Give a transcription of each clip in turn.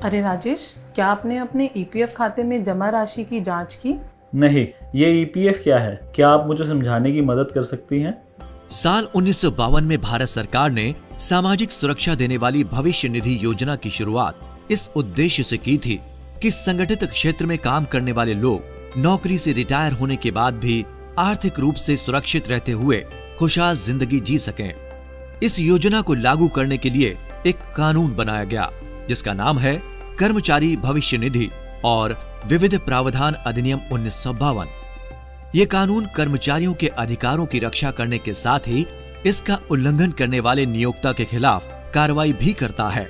अरे राजेश, क्या आपने अपने ईपीएफ खाते में जमा राशि की जांच की? नहीं, ये ईपीएफ क्या है? क्या आप मुझे समझाने की मदद कर सकती हैं? साल 1952 में भारत सरकार ने सामाजिक सुरक्षा देने वाली भविष्य निधि योजना की शुरुआत इस उद्देश्य से की थी कि संगठित क्षेत्र में काम करने वाले लोग नौकरी से रिटायर होने के बाद भी आर्थिक रूप से सुरक्षित रहते हुए खुशहाल जिंदगी जी सकें। इस योजना को लागू करने के लिए एक कानून बनाया गया जिसका नाम है कर्मचारी भविष्य निधि और विविध प्रावधान अधिनियम 1952। ये कानून कर्मचारियों के अधिकारों की रक्षा करने के साथ ही इसका उल्लंघन करने वाले नियोक्ता के खिलाफ कार्रवाई भी करता है।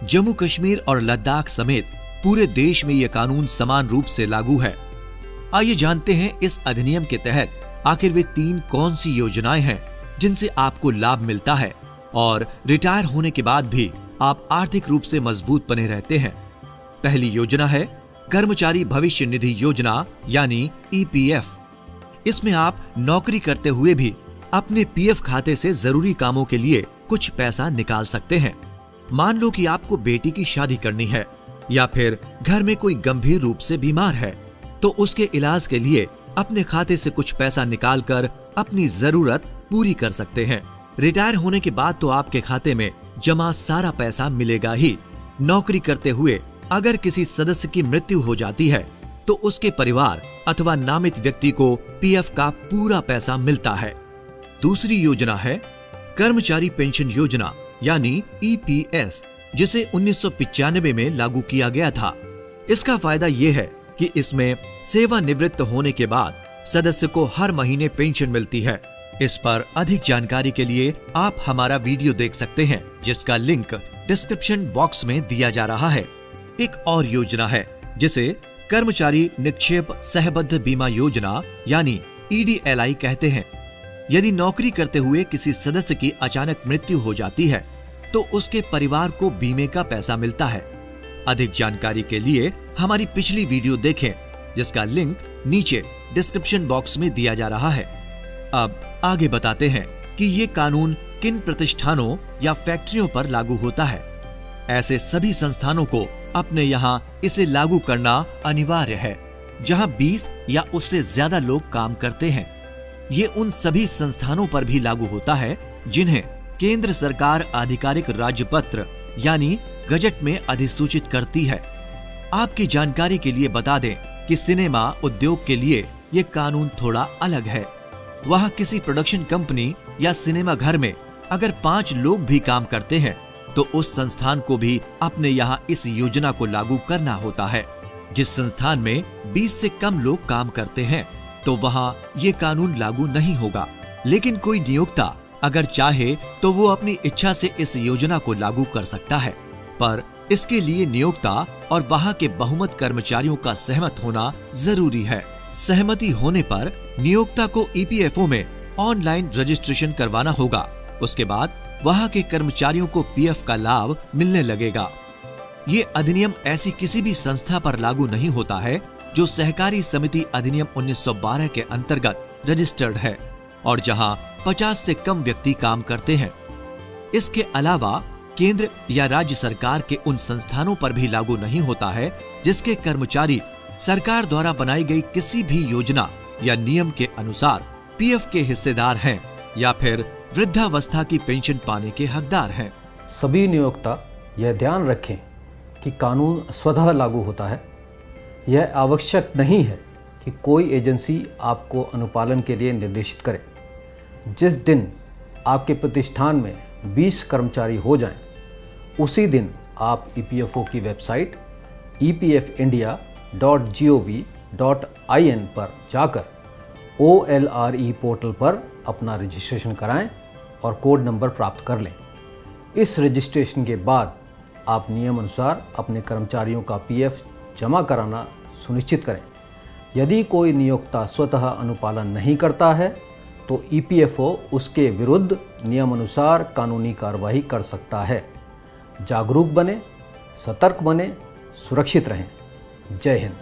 जम्मू कश्मीर और लद्दाख समेत पूरे देश में यह कानून समान रूप से लागू है। आइए जानते हैं इस अधिनियम के तहत आखिर वे 3 कौन सी योजनाएं हैं जिनसे आपको लाभ मिलता है और रिटायर होने के बाद भी आप आर्थिक रूप से मजबूत बने रहते हैं। पहली योजना है कर्मचारी भविष्य निधि योजना यानी ईपीएफ। इसमें आप नौकरी करते हुए भी अपने पीएफ खाते से जरूरी कामों के लिए कुछ पैसा निकाल सकते हैं। मान लो कि आपको बेटी की शादी करनी है या फिर घर में कोई गंभीर रूप से बीमार है, तो उसके इलाज के लिए अपने खाते से कुछ पैसा निकालकर अपनी जरूरत पूरी कर सकते हैं। रिटायर होने के बाद तो आपके खाते में जमा सारा पैसा मिलेगा ही। नौकरी करते हुए अगर किसी सदस्य की मृत्यु हो जाती है तो उसके परिवार अथवा नामित व्यक्ति को पीएफ का पूरा पैसा मिलता है। दूसरी योजना है कर्मचारी पेंशन योजना यानी ईपीएस, जिसे 1995 में लागू किया गया था। इसका फायदा यह है कि इसमें सेवानिवृत्त होने के बाद सदस्य को हर महीने पेंशन मिलती है। इस पर अधिक जानकारी के लिए आप हमारा वीडियो देख सकते हैं जिसका लिंक डिस्क्रिप्शन बॉक्स में दिया जा रहा है। एक और योजना है जिसे कर्मचारी निक्षेप सहबद्ध बीमा योजना यानी ईडीएलआई कहते हैं। यदि नौकरी करते हुए किसी सदस्य की अचानक मृत्यु हो जाती है तो उसके परिवार को बीमे का पैसा मिलता है। अधिक जानकारी के लिए हमारी पिछली वीडियो देखें जिसका लिंक नीचे डिस्क्रिप्शन बॉक्स में दिया जा रहा है। अब आगे बताते हैं कि ये कानून किन प्रतिष्ठानों या फैक्ट्रियों पर लागू होता है। ऐसे सभी संस्थानों को अपने यहाँ इसे लागू करना अनिवार्य है जहाँ 20 या उससे ज्यादा लोग काम करते हैं। ये उन सभी संस्थानों पर भी लागू होता है जिन्हें केंद्र सरकार आधिकारिक राज्यपत्र यानी गजट में अधिसूचित करती है। आपकी जानकारी के लिए बता दें कि सिनेमा उद्योग के लिए ये कानून थोड़ा अलग है। वहाँ किसी प्रोडक्शन कंपनी या सिनेमा घर में अगर 5 लोग भी काम करते हैं तो उस संस्थान को भी अपने यहाँ इस योजना को लागू करना होता है। जिस संस्थान में 20 से कम लोग काम करते हैं तो वहाँ ये कानून लागू नहीं होगा। लेकिन कोई नियोक्ता अगर चाहे तो वो अपनी इच्छा से इस योजना को लागू कर सकता है, पर इसके लिए नियोक्ता और वहाँ के बहुमत कर्मचारियों का सहमत होना जरूरी है। सहमति होने पर नियोक्ता को ईपीएफओ में ऑनलाइन रजिस्ट्रेशन करवाना होगा। उसके बाद वहाँ के कर्मचारियों को पीएफ का लाभ मिलने लगेगा। ये अधिनियम ऐसी किसी भी संस्था पर लागू नहीं होता है जो सहकारी समिति अधिनियम 1912 के अंतर्गत रजिस्टर्ड है और जहाँ 50 से कम व्यक्ति काम करते हैं। इसके अलावा केंद्र या राज्य सरकार के उन संस्थानों पर भी लागू नहीं होता है जिसके कर्मचारी सरकार द्वारा बनाई गई किसी भी योजना या नियम के अनुसार पीएफ के हिस्सेदार हैं या फिर वृद्धावस्था की पेंशन पाने के हकदार हैं। सभी नियोक्ता यह ध्यान रखें कि कानून स्वतः लागू होता है। यह आवश्यक नहीं है कि कोई एजेंसी आपको अनुपालन के लिए निर्देशित करे। जिस दिन आपके प्रतिष्ठान में 20 कर्मचारी हो जाएं, उसी दिन आप ईपीएफओ की वेबसाइट epfindia.gov.in पर जाकर OLRE पोर्टल पर अपना रजिस्ट्रेशन कराएं और कोड नंबर प्राप्त कर लें। इस रजिस्ट्रेशन के बाद आप नियम अनुसार अपने कर्मचारियों का पीएफ जमा कराना सुनिश्चित करें। यदि कोई नियोक्ता स्वतः अनुपालन नहीं करता है तो ईपीएफओ उसके विरुद्ध नियमानुसार कानूनी कार्रवाई कर सकता है। जागरूक बने, सतर्क बने, सुरक्षित रहें। जय हिंद।